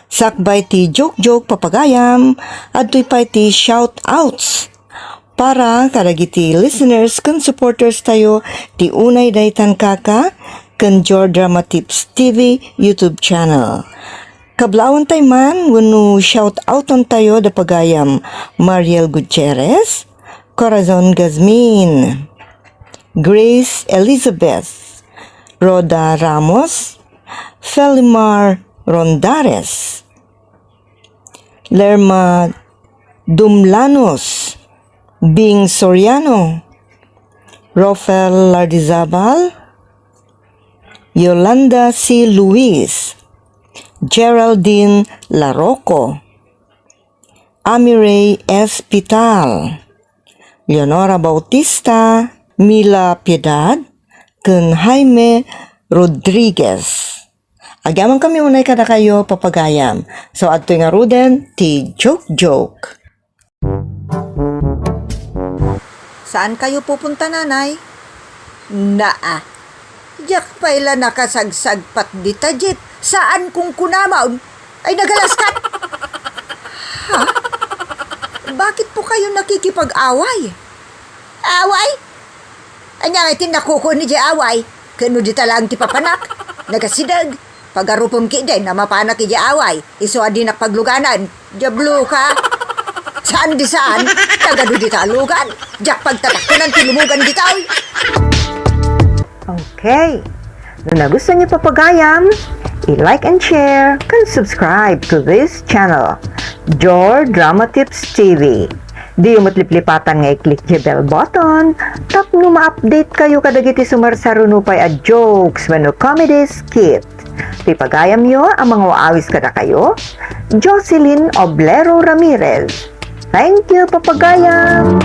Sakbay ti joke papagayam, adtoy pa ti shout-outs. Para kadagiti listeners kun supporters tayo ti Unay DAYTAN KAKA ken Your Drama Tips TV YouTube channel. Kablawan tayo man, wano shout-outon tayo da pagayam Mariel Gutierrez, Corazon Gazmin, Grace Elizabeth, Roda Ramos, Felimar Rondares, Lerma Dumlanos, Bing Soriano, Rafael Lardizabal, Yolanda C. Luis, Geraldine Larocco, Amiray S. Pital, Leonora Bautista, Mila Piedad, ken Jaime Rodriguez. Agaman kami unay kada kayo papagayam. So adto nga ruden ti joke. Saan kayo pupunta, nanay? Naa. Yak paila nakasagsag pat dita, Jet. Saan kung kunamaon ay nagalaskat? Ha? Bakit po kayo nakikipag-away? Away? Anya nga tinakuko ni J. away. Kano di talang ti papanak? Nagasidag. Pagarupom ki day na mapanak ki J. away. Iso adi nakpagluganan. Jablo ka. Saan di saan? Tagado di talugan. Jak pagtatakunan tilumugan di tayo. Okay. Kung nagustuhan niyo papagayam, i-like and share and subscribe to this channel, Your Drama Tips TV. Di matliplipatan nga i-click the bell button, tap no ma-update kayo kadagiti sumarsarunupay a jokes when no comedy skit. Pipagayam nyo ang mga waawis kada kayo, Jocelyn Oblero Ramirez. Thank you, papagayam!